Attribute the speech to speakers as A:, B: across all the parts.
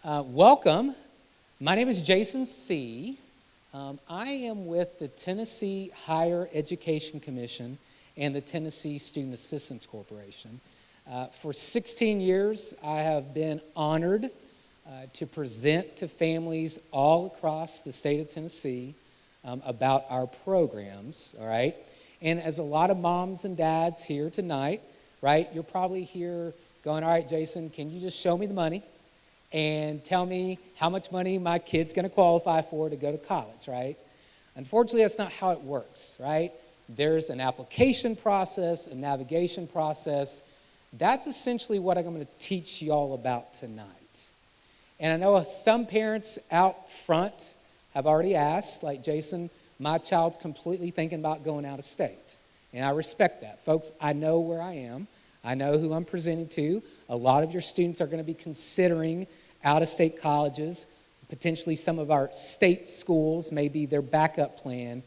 A: Welcome. My name is Jason Seay. I am with the Tennessee Higher Education Commission and the Tennessee Student Assistance Corporation. For 16 years, I have been honored to present to families all across the state of Tennessee about our programs, all right? And as a lot of moms and dads here tonight, right, you're probably here going, all right, Jason, can you just show me the money and tell me how much money my kid's going to qualify for to go to college, right? Unfortunately, that's not how it works, right? There's an application process, a navigation process. That's essentially what I'm going to teach you all about tonight. And I know some parents out front have already asked, like, Jason, my child's completely thinking about going out of state. And I respect that. Folks, I know where I am. I know who I'm presenting to. A lot of your students are going to be considering out-of-state colleges. Potentially some of our state schools may be their backup plan.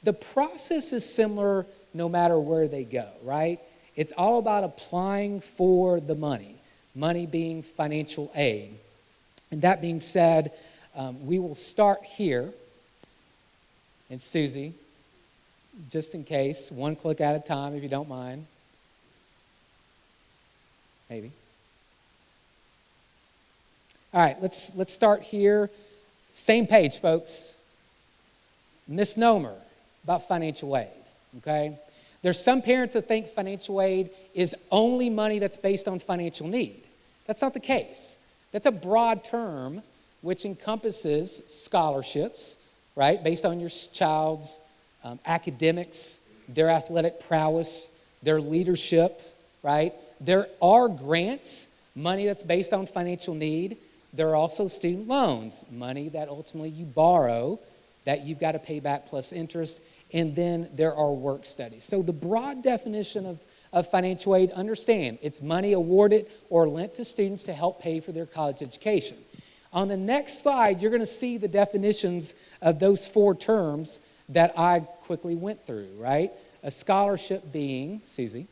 A: The process is similar no matter where they go, right? It's all about applying for the money being financial aid. And that being said, we will start here. And Susie, just in case, one click at a time if you don't mind. Maybe. All right, let's start here. Same page, folks. Misnomer about financial aid, okay? There's some parents that think financial aid is only money that's based on financial need. That's not the case. That's a broad term which encompasses scholarships, right, based on your child's academics, their athletic prowess, their leadership, right? There are grants, money that's based on financial need. There are also student loans, money that ultimately you borrow that you've got to pay back plus interest. And then there are work studies. So the broad definition of financial aid, understand, it's money awarded or lent to students to help pay for their college education. On the next slide, you're going to see the definitions of those four terms that I quickly went through, right? A scholarship being, Susie,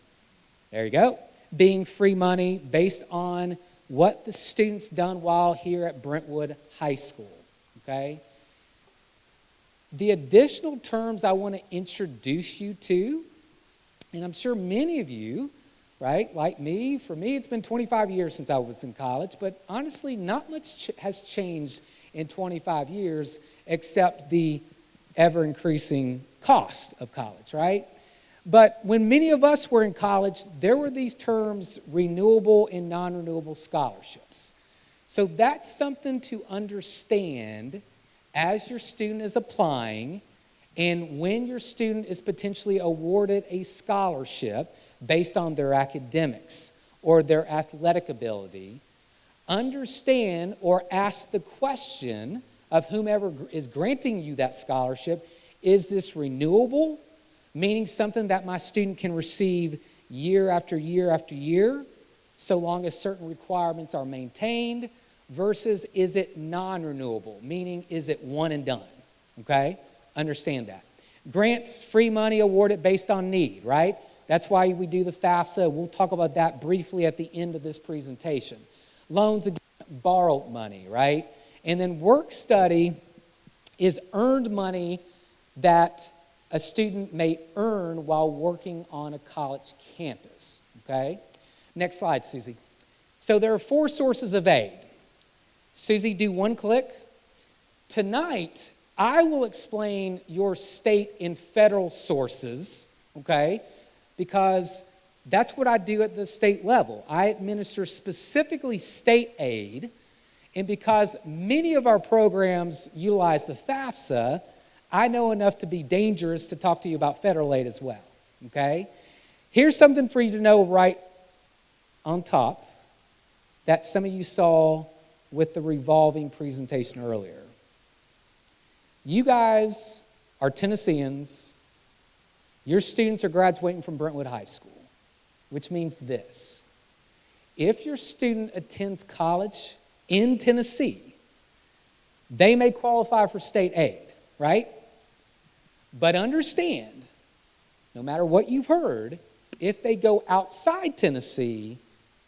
A: there you go, being free money based on what the student's done while here at Brentwood High School, okay? The additional terms I want to introduce you to, and I'm sure many of you, right, like me, for me it's been 25 years since I was in college, but honestly not much has changed in 25 years except the ever-increasing cost of college, right? But when many of us were in college, there were these terms renewable and non-renewable scholarships. So that's something to understand as your student is applying and when your student is potentially awarded a scholarship based on their academics or their athletic ability. Understand or ask the question of whomever is granting you that scholarship, is this renewable? Meaning something that my student can receive year after year after year, so long as certain requirements are maintained, versus is it non-renewable, meaning is it one and done, okay? Understand that. Grants, free money awarded based on need, right? That's why we do the FAFSA. We'll talk about that briefly at the end of this presentation. Loans, again, borrowed money, right? And then work study is earned money that a student may earn while working on a college campus, okay? Next slide, Susie. So there are four sources of aid. Susie, do one click. Tonight, I will explain your state and federal sources, okay? Because that's what I do at the state level. I administer specifically state aid, and because many of our programs utilize the FAFSA, I know enough to be dangerous to talk to you about federal aid as well, okay? Here's something for you to know right on top that some of you saw with the revolving presentation earlier. You guys are Tennesseans. Your students are graduating from Brentwood High School, which means this. If your student attends college in Tennessee, they may qualify for state aid, right? But understand, no matter what you've heard, if they go outside Tennessee,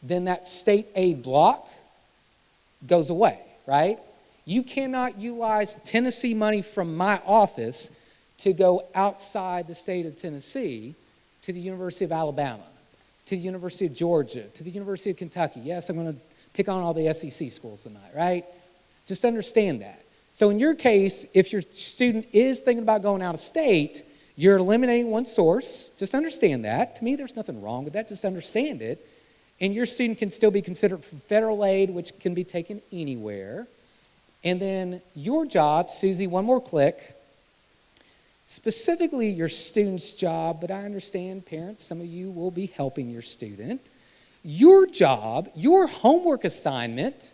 A: then that state aid block goes away, right? You cannot utilize Tennessee money from my office to go outside the state of Tennessee to the University of Alabama, to the University of Georgia, to the University of Kentucky. Yes, I'm going to pick on all the SEC schools tonight, right? Just understand that. So in your case, if your student is thinking about going out of state, you're eliminating one source. Just understand that. To me, there's nothing wrong with that. Just understand it. And your student can still be considered for federal aid, which can be taken anywhere. And then your job, Susie, one more click. Specifically your student's job, but I understand, parents, some of you will be helping your student. Your job, your homework assignment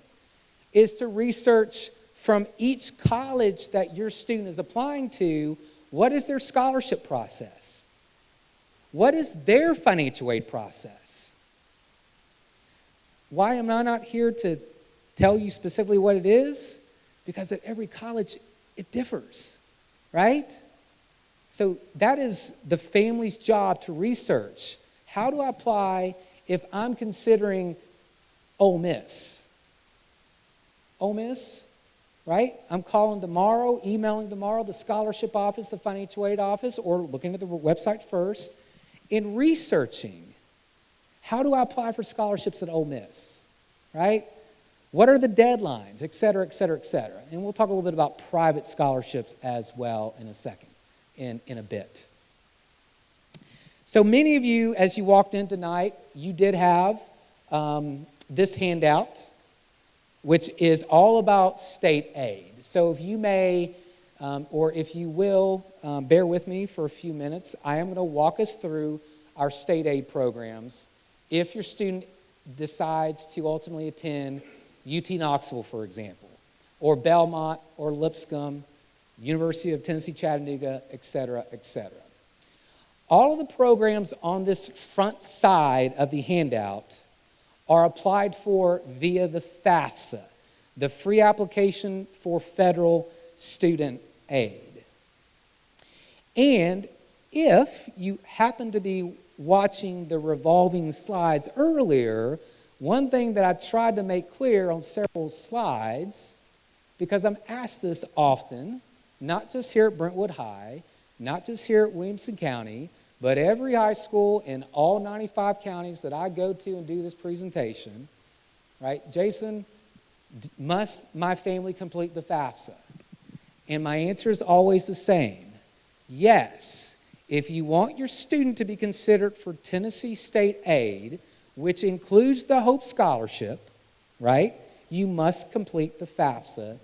A: is to research from each college that your student is applying to, what is their scholarship process? What is their financial aid process? Why am I not here to tell you specifically what it is? Because at every college, it differs, right? So that is the family's job to research. How do I apply if I'm considering Ole Miss? Ole Miss, right? I'm calling tomorrow, emailing tomorrow, the scholarship office, the financial aid office, or looking at the website first, and researching. How do I apply for scholarships at Ole Miss, right? What are the deadlines, et cetera, et cetera, et cetera. And we'll talk a little bit about private scholarships as well in a second, in a bit. So many of you, as you walked in tonight, you did have this handout, which is all about state aid. So if you may, or if you will, bear with me for a few minutes, I am going to walk us through our state aid programs if your student decides to ultimately attend UT Knoxville, for example, or Belmont, or Lipscomb, University of Tennessee, Chattanooga, et cetera, et cetera. All of the programs on this front side of the handout are applied for via the FAFSA, the Free Application for Federal Student Aid. And if you happen to be watching the revolving slides earlier, one thing that I tried to make clear on several slides, because I'm asked this often, not just here at Brentwood High, not just here at Williamson County, but every high school in all 95 counties that I go to and do this presentation, right? Jason, must my family complete the FAFSA? And my answer is always the same. Yes, if you want your student to be considered for Tennessee state aid, which includes the Hope Scholarship, right? You must complete the FAFSA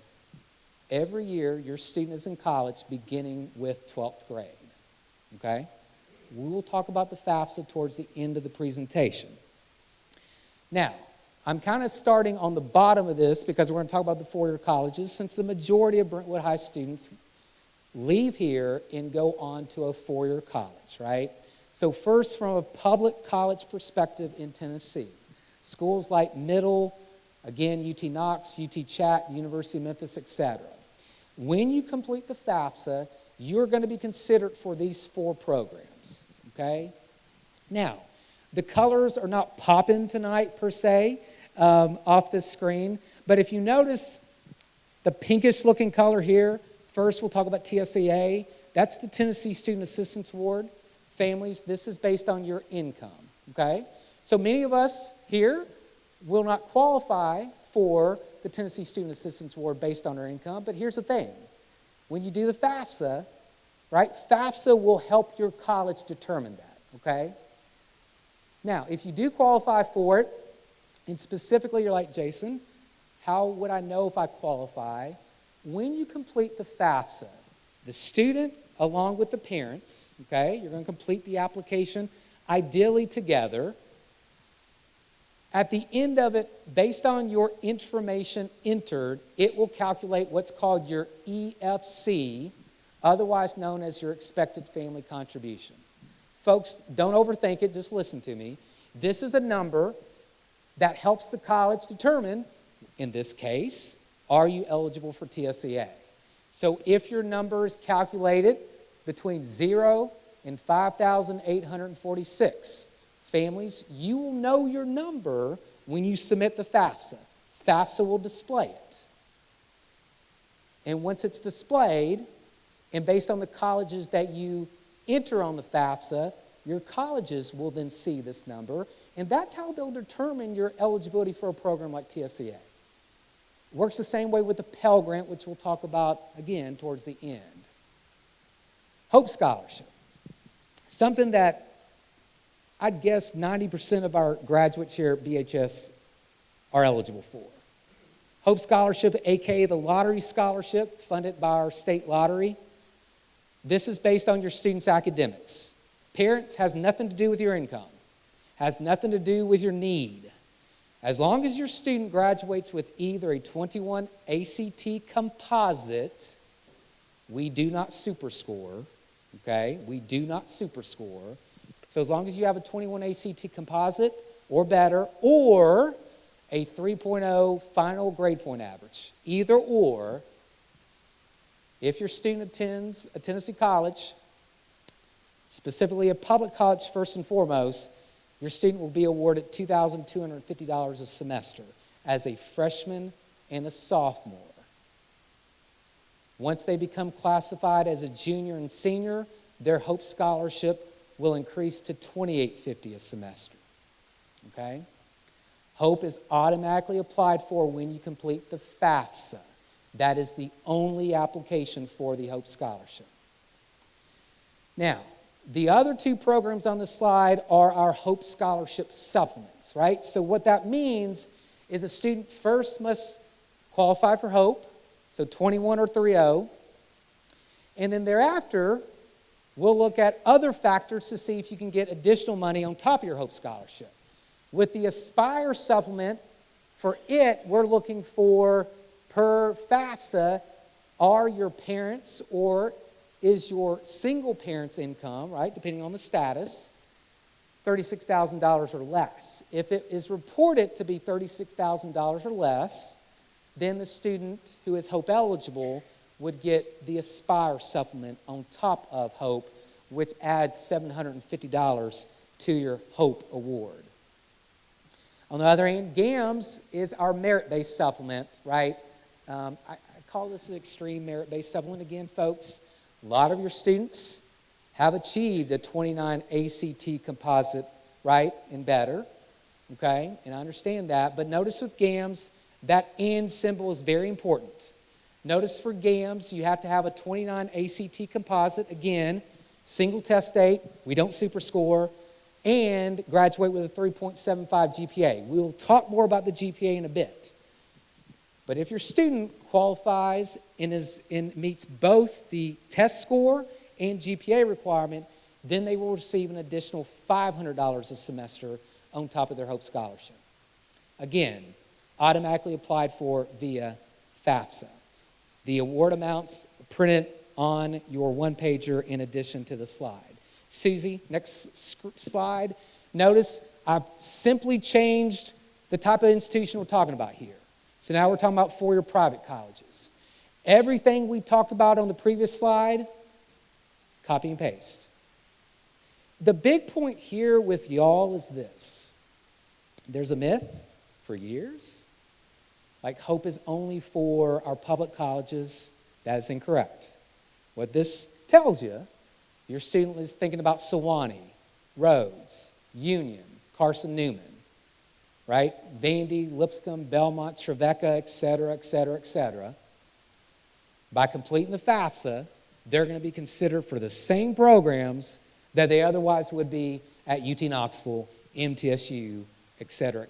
A: every year your student is in college beginning with 12th grade, okay? We will talk about the FAFSA towards the end of the presentation. Now, I'm kind of starting on the bottom of this because we're going to talk about the four-year colleges since the majority of Brentwood High students leave here and go on to a four-year college, right? So first, from a public college perspective in Tennessee, schools like Middle, again, UT Knox, UT Chat, University of Memphis, etc. When you complete the FAFSA, you're going to be considered for these four programs, okay? Now, the colors are not popping tonight per se off this screen, but if you notice the pinkish looking color here, first we'll talk about TSEA. That's the Tennessee Student Assistance Award. Families, this is based on your income, okay? So many of us here will not qualify for the Tennessee Student Assistance Award based on our income, but here's the thing. When you do the FAFSA, right, FAFSA will help your college determine that, okay? Now, if you do qualify for it, and specifically you're like, Jason, how would I know if I qualify? When you complete the FAFSA, the student, along with the parents, okay, you're going to complete the application, ideally together. At the end of it, based on your information entered, it will calculate what's called your EFC, otherwise known as your expected family contribution. Folks, don't overthink it, just listen to me. This is a number that helps the college determine, in this case, are you eligible for TSEA? So if your number is calculated between 0 and 5,846 families, you will know your number when you submit the FAFSA. FAFSA will display it, And once it's displayed, and based on the colleges that you enter on the FAFSA, your colleges will then see this number, and that's how they'll determine your eligibility for a program like TSCA. Works the same way with the Pell Grant, which we'll talk about again towards the end. Hope Scholarship. Something that I'd guess 90% of our graduates here at BHS are eligible for. Hope Scholarship, aka the lottery scholarship funded by our state lottery. This is based on your student's academics. Parents has nothing to do with your income, has nothing to do with your need. As long as your student graduates with either a 21 ACT composite, we do not superscore, okay? We do not superscore. So as long as you have a 21 ACT composite or better, or a 3.0 final grade point average, either or, if your student attends a Tennessee college, specifically a public college first and foremost, your student will be awarded $2,250 a semester as a freshman and a sophomore. Once they become classified as a junior and senior, their Hope Scholarship will increase to $2,850 a semester. Okay? Hope is automatically applied for when you complete the FAFSA. That is the only application for the Hope Scholarship. Now, the other two programs on the slide are our Hope Scholarship supplements, right? So what that means is a student first must qualify for Hope, so 21 or 3.0, and then thereafter, we'll look at other factors to see if you can get additional money on top of your Hope Scholarship. With the Aspire supplement, for it, we're looking for, per FAFSA, are your parents or is your single parent's income, right, depending on the status, $36,000 or less. If it is reported to be $36,000 or less, then the student who is Hope eligible would get the Aspire supplement on top of Hope, which adds $750 to your Hope award. On the other hand, GAMS is our merit-based supplement, right? I call this an extreme merit-based supplement again, folks. A lot of your students have achieved a 29 ACT composite, right, and better, okay? And I understand that, but notice with GAMS, that and symbol is very important. Notice for GAMS, you have to have a 29 ACT composite, again, single test date, we don't superscore, and graduate with a 3.75 GPA. We will talk more about the GPA in a bit. But if your student qualifies and meets both the test score and GPA requirement, then they will receive an additional $500 a semester on top of their Hope Scholarship. Again, automatically applied for via FAFSA. The award amounts printed on your one-pager in addition to the slide. Susie, next slide. Notice I've simply changed the type of institution we're talking about here. So now we're talking about four-year private colleges. Everything we talked about on the previous slide, copy and paste. The big point here with y'all is this. There's a myth for years, like Hope is only for our public colleges. That is incorrect. What this tells you, your student is thinking about Sewanee, Rhodes, Union, Carson Newman, right? Vandy, Lipscomb, Belmont, Trevecca, et cetera, et cetera, et cetera. By completing the FAFSA, they're going to be considered for the same programs that they otherwise would be at UT Knoxville, MTSU, et cetera,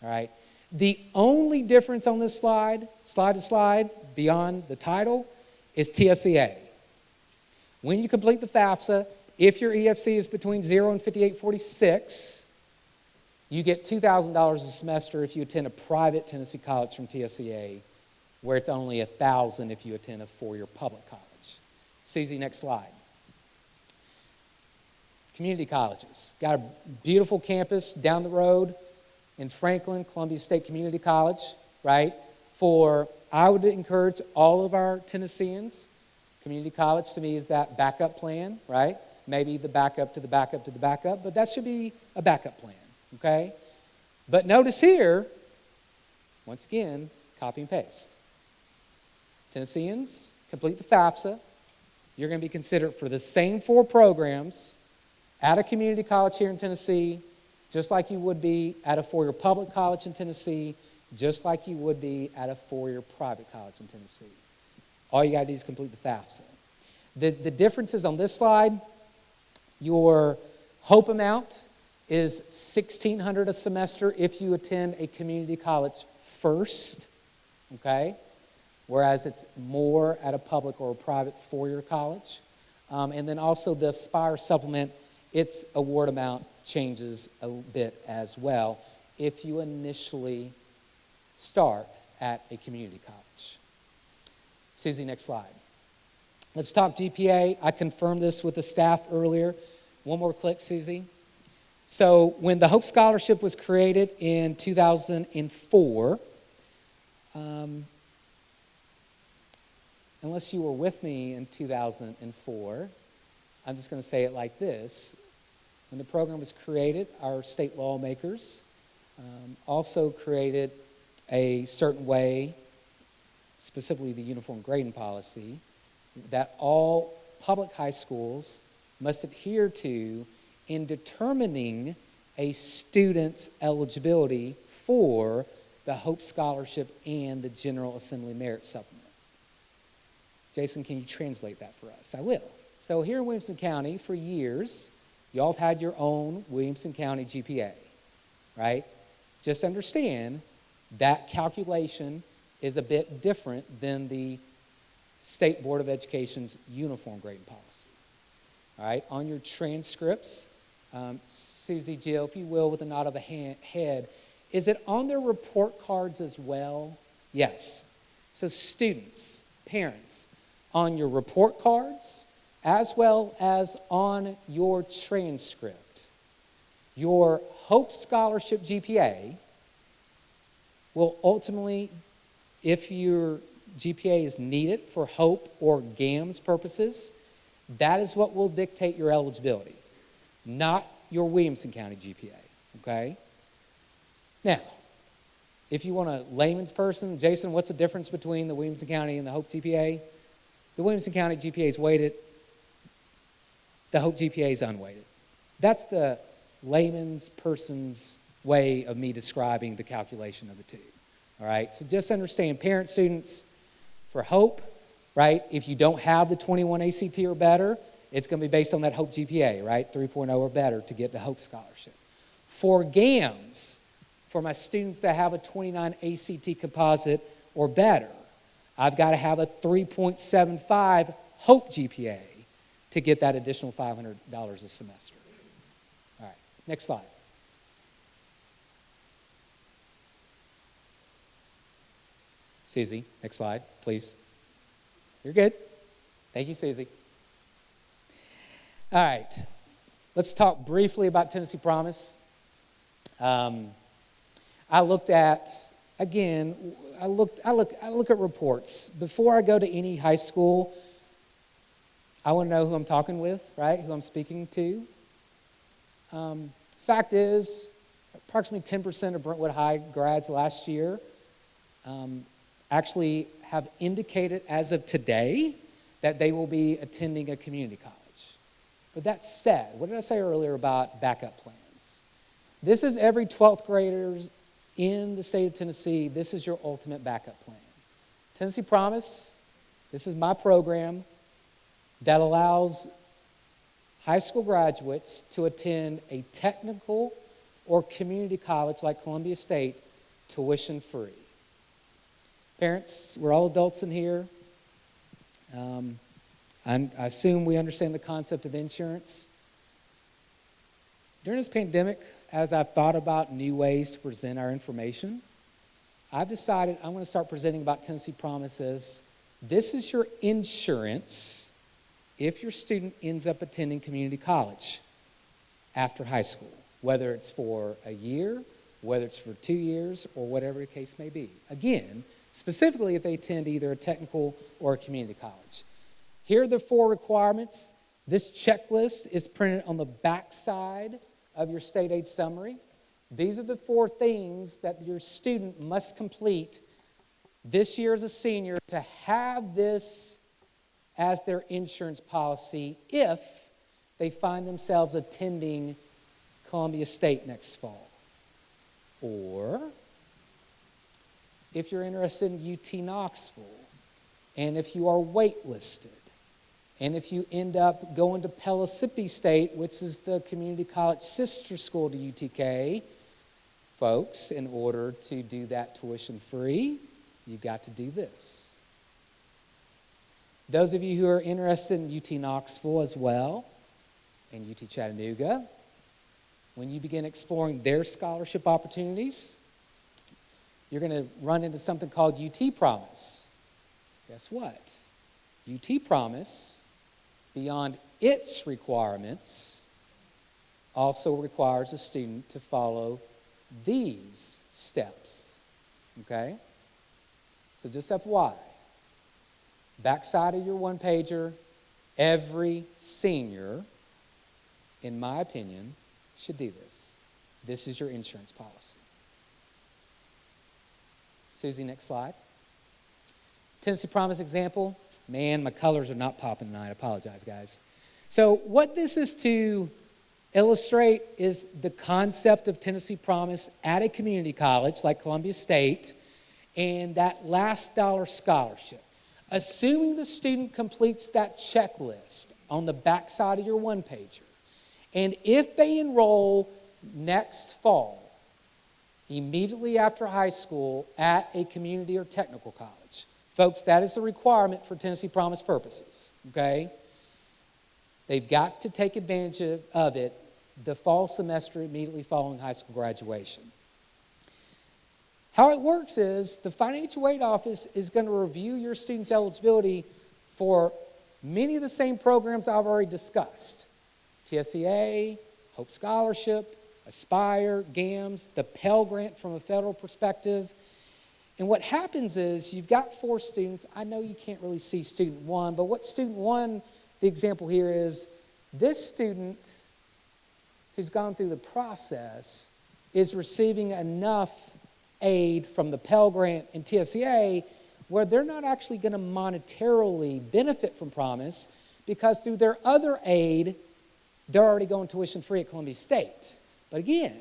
A: all right? The only difference on this slide to slide, beyond the title, is TSCA. When you complete the FAFSA, if your EFC is between 0 and 5846, you get $2,000 a semester if you attend a private Tennessee college from TSCA, where it's only $1,000 if you attend a four-year public college. Susie, next slide. Community colleges. Got a beautiful campus down the road in Franklin, Columbia State Community College, right? I would encourage all of our Tennesseans, community college to me is that backup plan, right? Maybe the backup to the backup to the backup, but that should be a backup plan, okay? But notice here, once again, copy and paste. Tennesseans, complete the FAFSA. You're going to be considered for the same 4 programs at a community college here in Tennessee, just like you would be at a 4-year public college in Tennessee, just like you would be at a 4-year private college in Tennessee. All you got to do is complete the FAFSA. The differences on this slide, your HOPE amount is $1,600 a semester if you attend a community college first, okay? Whereas it's more at a public or a private 4-year college. And then also the Aspire supplement, its award amount changes a bit as well if you initially start at a community college. Susie, next slide. Let's talk GPA. I confirmed this with the staff earlier. One more click, Susie. So when the Hope Scholarship was created in 2004, unless you were with me in 2004, I'm just going to say it like this. When the program was created, our state lawmakers also created a certain way, specifically the uniform grading policy, that all public high schools must adhere to in determining a student's eligibility for the Hope Scholarship and the General Assembly Merit Supplement. Jason, can you translate that for us? I will. So here in Williamson County, for years, y'all have had your own Williamson County GPA, right? Just understand that calculation is a bit different than the State Board of Education's uniform grading policy. All right, on your transcripts, Susie, Jill, if you will, with a nod of the head, is it on their report cards as well? Yes. So students, parents, on your report cards, as well as on your transcript, your Hope Scholarship GPA will ultimately, if your GPA is needed for Hope or GAMS purposes, that is what will dictate your eligibility, not your Williamson County GPA, okay? Now, if you want a layman's person, Jason, what's the difference between the Williamson County and the Hope GPA? The Williamson County GPA is weighted. The Hope GPA is unweighted. That's the layman's person's way of me describing the calculation of the two, all right? So just understand, parents, students, for Hope, right, if you don't have the 21 ACT or better, it's going to be based on that Hope GPA, right, 3.0 or better to get the Hope Scholarship. For GAMS, for my students that have a 29 ACT composite or better, I've got to have a 3.75 Hope GPA to get that additional $500 a semester. All right, next slide. Susie, next slide, please. You're good. Thank you, Susie. All right, let's talk briefly about Tennessee Promise. I looked at, again, I look at reports. Before I go to any high school, I want to know who I'm talking with, right? Who I'm speaking to. Fact is, approximately 10% of Brentwood High grads last year actually have indicated as of today that they will be attending a community college. But that said, what did I say earlier about backup plans? This is every 12th grader in the state of Tennessee. This is your ultimate backup plan. Tennessee Promise, this is my program that allows high school graduates to attend a technical or community college like Columbia State tuition free. Parents, we're all adults in here. I assume we understand the concept of insurance. During this pandemic, as I've thought about new ways to present our information, I've decided I'm going to start presenting about Tennessee Promises. This is your insurance if your student ends up attending community college after high school, whether it's for a year, whether it's for 2 years, or whatever the case may be. Again, specifically if they attend either a technical or a community college. Here are the 4 requirements. This checklist is printed on the back side of your state aid summary. These are the 4 things that your student must complete this year as a senior to have this as their insurance policy if they find themselves attending Columbia State next fall. Or if you're interested in UT Knoxville, and if you are waitlisted, and if you end up going to Pellissippi State, which is the community college sister school to UTK, folks, in order to do that tuition free, you've got to do this. Those of you who are interested in UT Knoxville as well, and UT Chattanooga, when you begin exploring their scholarship opportunities, you're going to run into something called UT Promise. Guess what? UT Promise, beyond its requirements, also requires a student to follow these steps. Okay? So just FYI, backside of your one-pager, every senior, in my opinion, should do this. This is your insurance policy. Susie, next slide. Tennessee Promise example. Man, my colors are not popping tonight. I apologize, guys. So what this is to illustrate is the concept of Tennessee Promise at a community college like Columbia State and that last dollar scholarship. Assuming the student completes that checklist on the backside of your one-pager, and if they enroll next fall, immediately after high school at a community or technical college, folks, that is the requirement for Tennessee Promise purposes, okay? They've got to take advantage of it the fall semester immediately following high school graduation. How it works is the financial aid office is going to review your student's eligibility for many of the same programs I've already discussed. TSEA, Hope Scholarship, Aspire, GAMS, the Pell Grant from a federal perspective. And what happens is you've got 4 students. I know you can't really see student 1, but what student 1, the example here is this student who's gone through the process is receiving enough aid from the Pell Grant and TSEA where they're not actually going to monetarily benefit from Promise because through their other aid, they're already going tuition free at Columbia State. But again,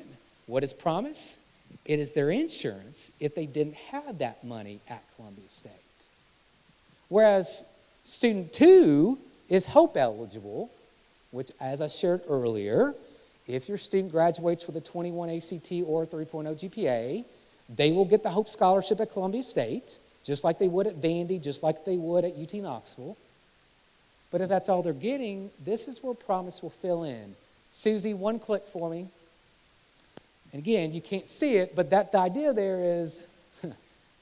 A: what is Promise? It is their insurance if they didn't have that money at Columbia State. Whereas student 2 is Hope eligible, which as I shared earlier, if your student graduates with a 21 ACT or a 3.0 GPA, they will get the Hope Scholarship at Columbia State, just like they would at Vandy, just like they would at UT Knoxville. But if that's all they're getting, this is where Promise will fill in. Susie, one click for me. And again, you can't see it, but the idea there is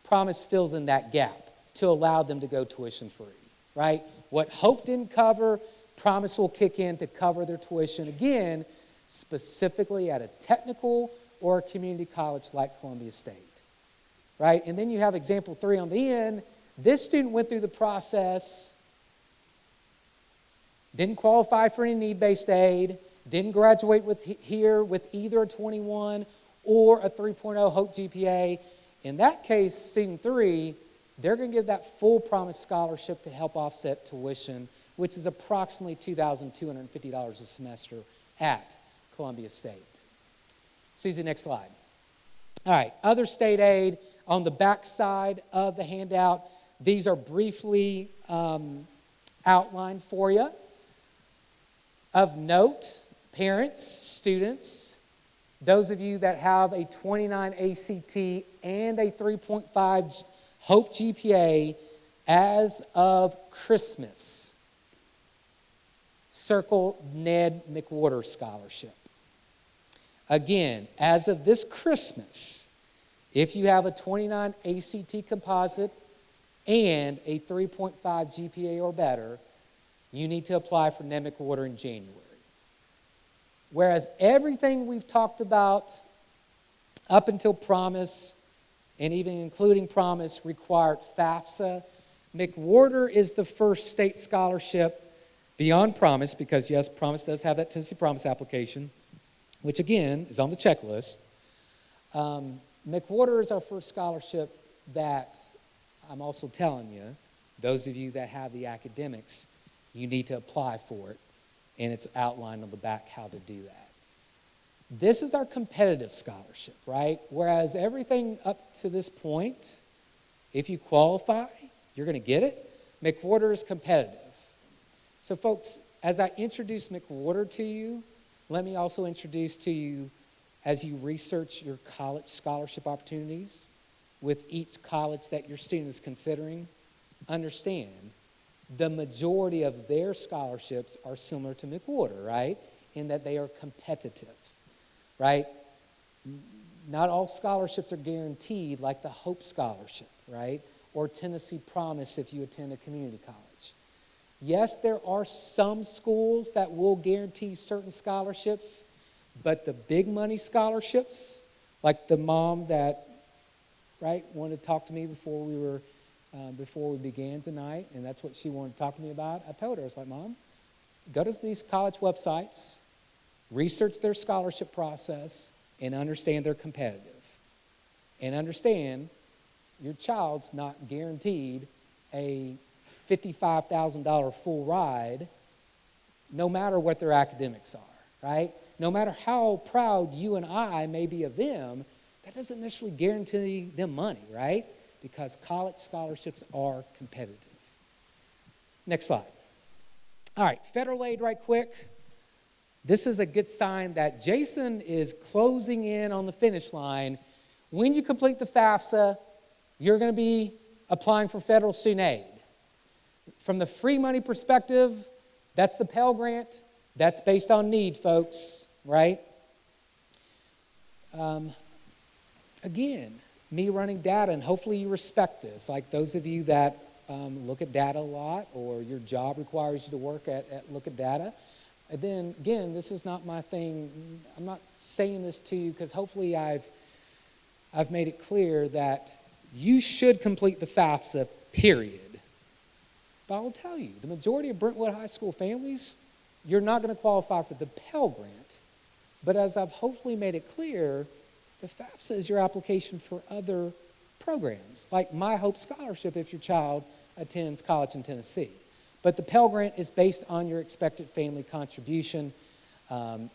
A: Promise fills in that gap to allow them to go tuition free, right? What Hope didn't cover, Promise will kick in to cover their tuition, again, specifically at a technical or a community college like Columbia State, right? And then you have example 3 on the end. This student went through the process, didn't qualify for any need-based aid, didn't graduate with either a 21 or a 3.0 Hope GPA. In that case, student 3, they're going to give that full Promise scholarship to help offset tuition, which is approximately $2,250 a semester at Columbia State. Susie, next slide. All right, other state aid on the back side of the handout. These are briefly outlined for you. Of note, parents, students, those of you that have a 29 ACT and a 3.5 Hope GPA as of Christmas, circle Ned McWhorter Scholarship. Again, as of this Christmas, if you have a 29 ACT composite and a 3.5 GPA or better, you need to apply for Ned McWhorter in January. Whereas everything we've talked about up until Promise, and even including Promise, required FAFSA, McWhorter is the first state scholarship beyond Promise, because yes, Promise does have that Tennessee Promise application, which again is on the checklist. McWhorter is our first scholarship that I'm also telling you, those of you that have the academics, you need to apply for it, and it's outlined on the back how to do that. This is our competitive scholarship, right? Whereas everything up to this point, if you qualify, you're going to get it. McWhorter is competitive. So folks, as I introduce McWhorter to you, let me also introduce to you, as you research your college scholarship opportunities with each college that your student is considering, understand the majority of their scholarships are similar to McWhorter, right? In that they are competitive, right? Not all scholarships are guaranteed, like the Hope Scholarship, right? Or Tennessee Promise if you attend a community college. Yes, there are some schools that will guarantee certain scholarships, but the big money scholarships, like the mom that, right, wanted to talk to me before we began tonight, and that's what she wanted to talk to me about. I told her, I was like, Mom, go to these college websites, research their scholarship process, and understand they're competitive. And understand your child's not guaranteed a $55,000 full ride, no matter what their academics are, right? No matter how proud you and I may be of them, that doesn't necessarily guarantee them money, right? Because college scholarships are competitive. Next slide. All right, federal aid right quick. This is a good sign that Jason is closing in on the finish line. When you complete the FAFSA, you're going to be applying for federal student aid. From the free money perspective, that's the Pell Grant. That's based on need, folks, right? Again, me running data, and hopefully you respect this, like those of you that look at data a lot, or your job requires you to work at look at data. And then, again, this is not my thing. I'm not saying this to you because hopefully I've made it clear that you should complete the FAFSA, period. But I will tell you, the majority of Brentwood High School families, you're not going to qualify for the Pell Grant. But as I've hopefully made it clear, the FAFSA is your application for other programs, like My Hope Scholarship if your child attends college in Tennessee. But the Pell Grant is based on your expected family contribution.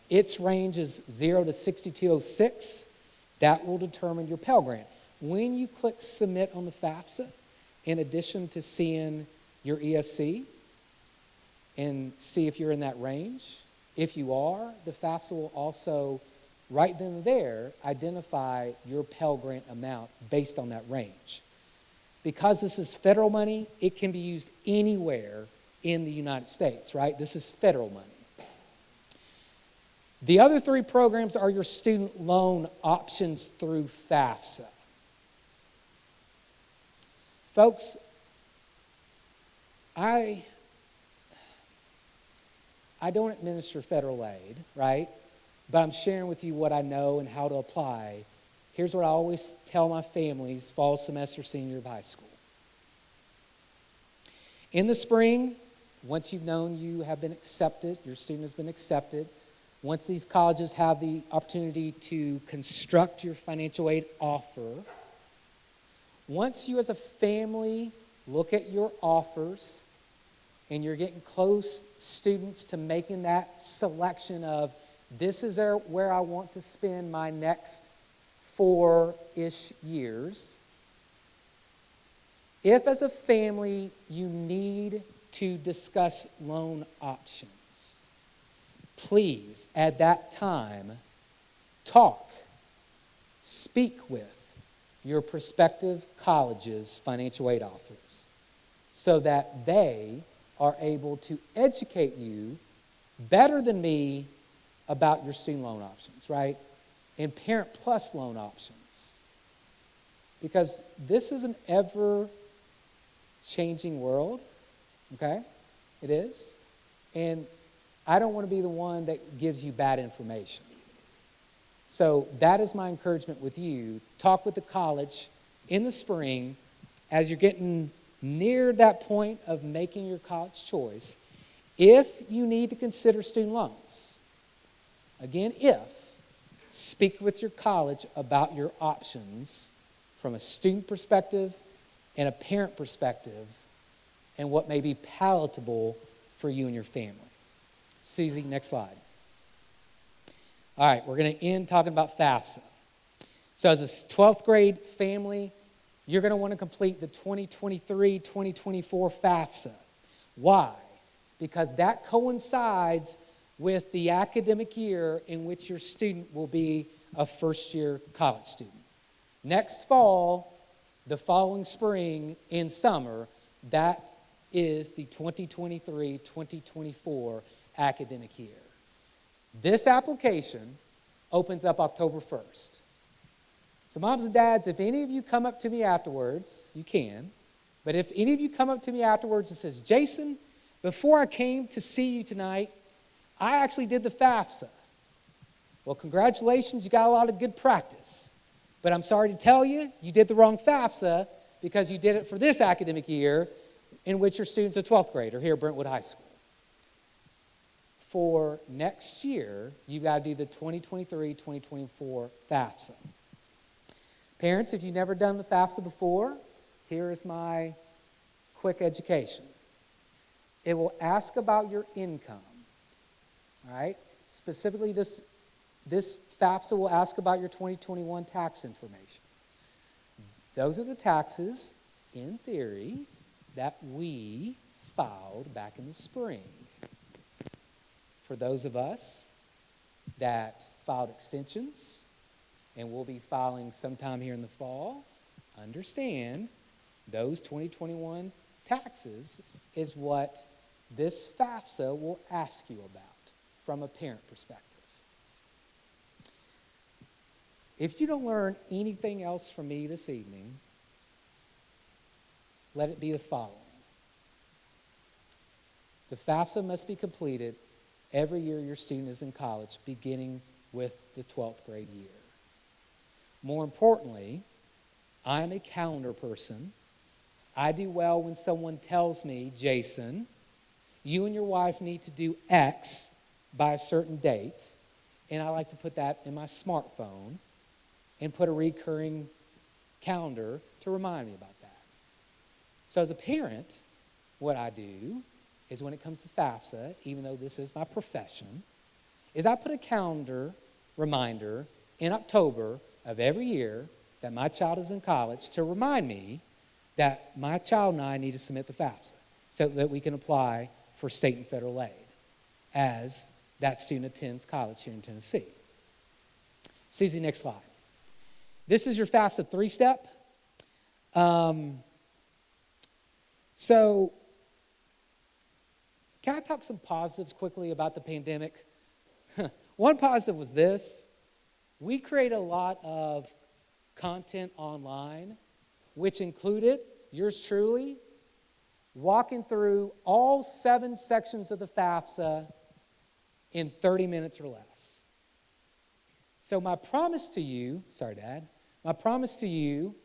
A: Its range is 0 to 6206. That will determine your Pell Grant. When you click Submit on the FAFSA, in addition to seeing your EFC and see if you're in that range, if you are, the FAFSA will also, right then and there, identify your Pell Grant amount based on that range. Because this is federal money, it can be used anywhere in the United States, right? This is federal money. The other three programs are your student loan options through FAFSA. Folks, I don't administer federal aid, right? But I'm sharing with you what I know and how to apply. Here's what I always tell my families fall semester, senior of high school. In the spring, once you've known you have been accepted, your student has been accepted, once these colleges have the opportunity to construct your financial aid offer, once you as a family look at your offers and you're getting close, students, to making that selection of this is where I want to spend my next 4-ish years. If as a family you need to discuss loan options, please at that time speak with your prospective college's financial aid office so that they are able to educate you better than me about your student loan options, right? And Parent Plus loan options. Because this is an ever-changing world, okay? It is. And I don't want to be the one that gives you bad information. So that is my encouragement with you. Talk with the college in the spring as you're getting near that point of making your college choice. If you need to consider student loans, again, speak with your college about your options from a student perspective and a parent perspective and what may be palatable for you and your family. Susie, next slide. All right, we're going to end talking about FAFSA. So as a 12th grade family, you're going to want to complete the 2023-2024 FAFSA. Why? Because that coincides with the academic year in which your student will be a first-year college student. Next fall, the following spring, and summer, that is the 2023-2024 academic year. This application opens up October 1st. So moms and dads, if any of you come up to me afterwards, you can, but if any of you come up to me afterwards and says, Jason, before I came to see you tonight, I actually did the FAFSA. Well, congratulations, you got a lot of good practice. But I'm sorry to tell you, you did the wrong FAFSA because you did it for this academic year in which your student's a 12th grader here at Brentwood High School. For next year, you've got to do the 2023-2024 FAFSA. Parents, if you've never done the FAFSA before, here is my quick education. It will ask about your income, all right? Specifically, this FAFSA will ask about your 2021 tax information. Those are the taxes, in theory, that we filed back in the spring. For those of us that filed extensions, and we'll be filing sometime here in the fall, understand those 2021 taxes is what this FAFSA will ask you about from a parent perspective. If you don't learn anything else from me this evening, let it be the following. The FAFSA must be completed every year your student is in college, beginning with the 12th grade year. More importantly, I'm a calendar person. I do well when someone tells me, Jason, you and your wife need to do X by a certain date, and I like to put that in my smartphone and put a recurring calendar to remind me about that. So as a parent, what I do is when it comes to FAFSA, even though this is my profession, is I put a calendar reminder in October of every year that my child is in college to remind me that my child and I need to submit the FAFSA so that we can apply for state and federal aid as that student attends college here in Tennessee. Susie, next slide. This is your FAFSA 3-step. So can I talk some positives quickly about the pandemic? One positive was this. We created a lot of content online, which included, yours truly, walking through all 7 sections of the FAFSA in 30 minutes or less. So my promise to you, sorry, Dad, my promise to you,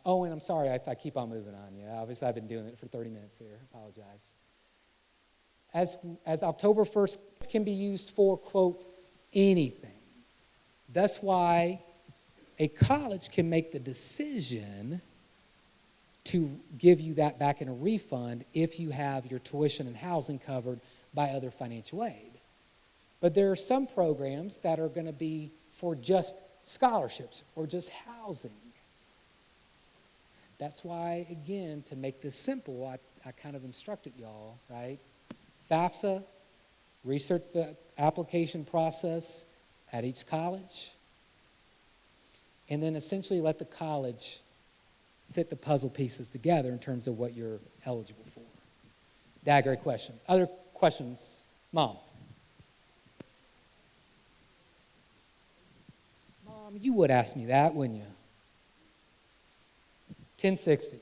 A: Owen, I'm sorry if I keep on moving on you. Obviously, I've been doing it for 30 minutes here. Apologize. As October 1st can be used for, quote, anything. That's why a college can make the decision to give you that back in a refund if you have your tuition and housing covered by other financial aid. But there are some programs that are going to be for just scholarships or just housing. That's why, again, to make this simple, I kind of instructed y'all, right? FAFSA, research the application process at each college, and then essentially let the college fit the puzzle pieces together in terms of what you're eligible for. Dad, great question. Other questions? Mom? Mom, you would ask me that, wouldn't you? 1060.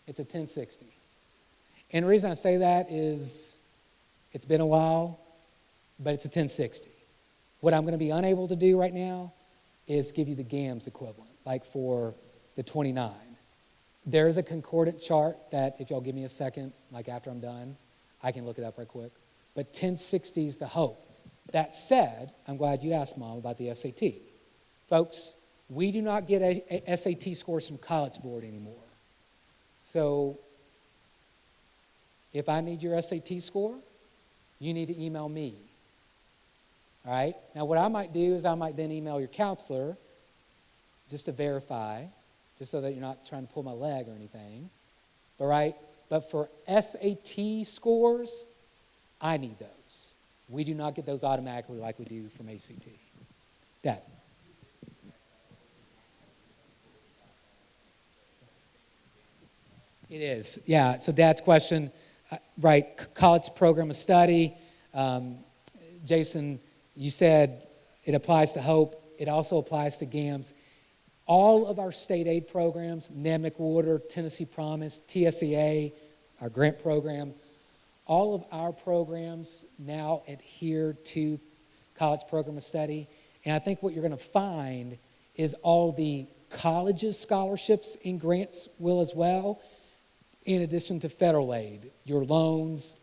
A: It's a 1060. And the reason I say that is it's been a while, but it's a 1060. What I'm going to be unable to do right now is give you the GAMS equivalent, like for the 29. There is a concordant chart that if y'all give me a second, like after I'm done, I can look it up right quick. But 1060 is the hope. That said, I'm glad you asked, Mom, about the SAT. Folks, We do not get a SAT scores from College Board anymore. So if I need your SAT score, you need to email me. All right? Now, what I might do is I might then email your counselor just to verify, just so that you're not trying to pull my leg or anything. All right? But for SAT scores, I need those. We do not get those automatically like we do from ACT. Dad. It is, yeah. So Dad's question, right, college program of study. Jason, you said it applies to Hope. It also applies to GAMS. All of our state aid programs, NEMIC Water, Tennessee Promise, TSEA, our grant program, all of our programs now adhere to college program of study. And I think what you're going to find is all the colleges' scholarships and grants will as well, in addition to federal aid, your loans,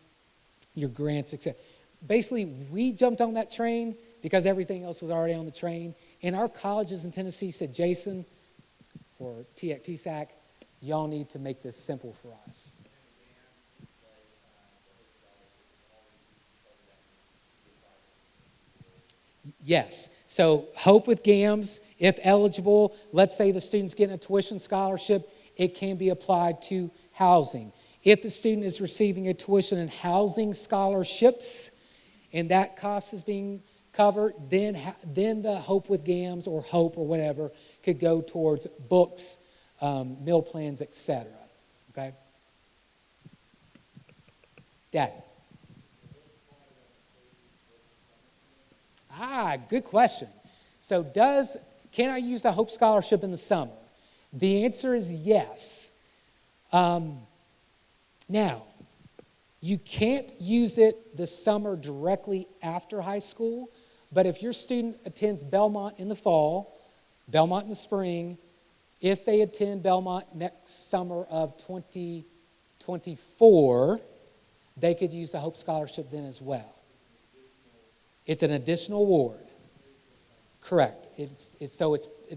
A: your grants, etc. Basically, we jumped on that train because everything else was already on the train. And our colleges in Tennessee said, Jason, or TSAC, y'all need to make this simple for us. Yes. So Hope with GAMS, if eligible, let's say the student's getting a tuition scholarship, it can be applied to housing. If the student is receiving a tuition and housing scholarships and that cost is being covered, then the Hope with GAMS or Hope or whatever could go towards books, meal plans, etc. Okay? Dad. Good question. So can I use the Hope Scholarship in the summer? The answer is yes. Now, you can't use it the summer directly after high school, but if your student attends Belmont in the fall, Belmont in the spring, if they attend Belmont next summer of 2024, they could use the Hope Scholarship then as well. It's an additional award. Correct.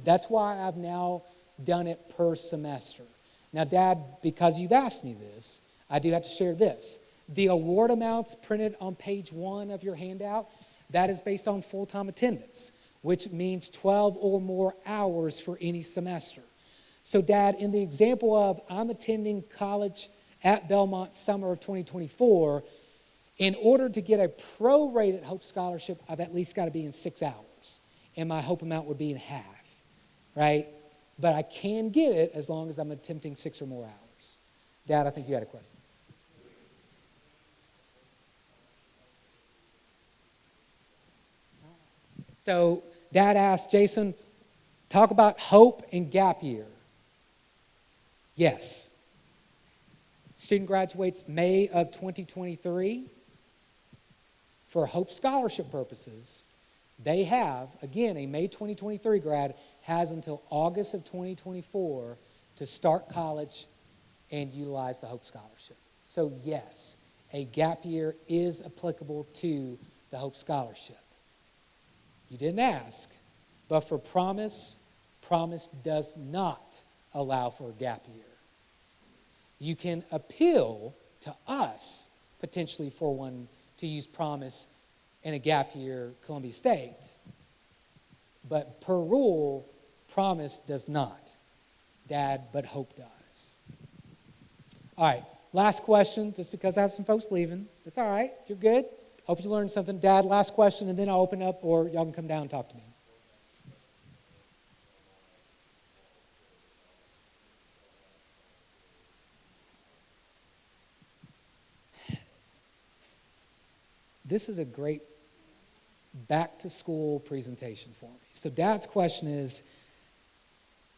A: That's why I've now done it per semester. Now, Dad, because you've asked me this, I do have to share this. The award amounts printed on page 1 of your handout, that is based on full-time attendance, which means 12 or more hours for any semester. So, Dad, in the example of I'm attending college at Belmont summer of 2024, in order to get a prorated Hope Scholarship, I've at least got to be in 6 hours, and my Hope amount would be in half, right? But I can get it as long as I'm attempting 6 or more hours. Dad, I think you had a question. So Dad asked, Jason, talk about Hope and gap year. Yes. Student graduates May of 2023. For Hope Scholarship purposes, they have, again, a May 2023 grad has until August of 2024 to start college and utilize the Hope Scholarship. So yes, a gap year is applicable to the Hope Scholarship. You didn't ask, but for Promise does not allow for a gap year. You can appeal to us potentially for one to use Promise in a gap year Columbia State. But per rule, Promise does not. Dad, but Hope does. All right, last question, just because I have some folks leaving. It's all right, you're good. Hope you learned something. Dad, last question, and then I'll open up, or y'all can come down and talk to me. This is a great back-to-school presentation for me. So Dad's question is,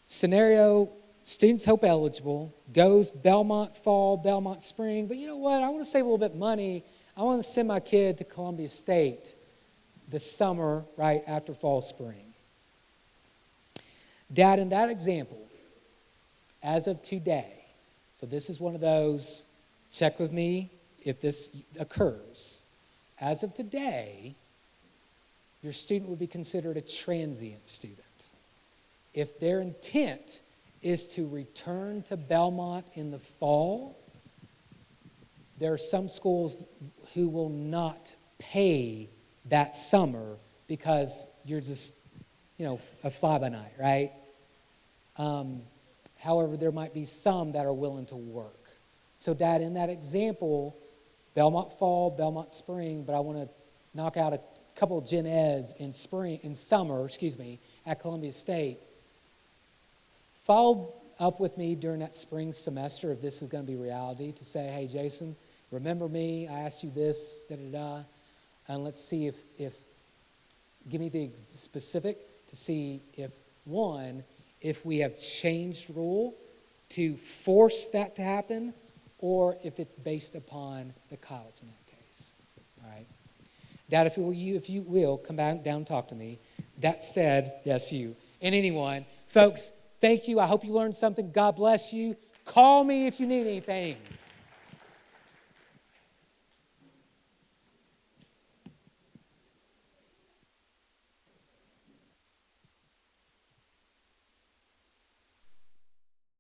A: scenario, students Hope eligible, goes Belmont fall, Belmont spring, but you know what? I want to save a little bit of money. I want to send my kid to Columbia State this summer, right after fall, spring. Dad, in that example, as of today, so this is one of those, check with me if this occurs. As of today, your student would be considered a transient student. if their intent is to return to Belmont in the fall, there are some schools who will not pay that summer because you're just, a fly-by-night, right? However, there might be some that are willing to work. So, Dad, in that example, Belmont fall, Belmont spring, but I want to knock out a couple of gen eds in summer, at Columbia State. Follow up with me during that spring semester if this is going to be reality, to say, hey, Jason, remember me, I asked you this, da-da-da, and let's see if give me the specific to see if we have changed rule to force that to happen, or if it's based upon the college in that case. All right. Dad, if you will, come back down and talk to me. That said, yes, you and anyone. Folks, thank you. I hope you learned something. God bless you. Call me if you need anything.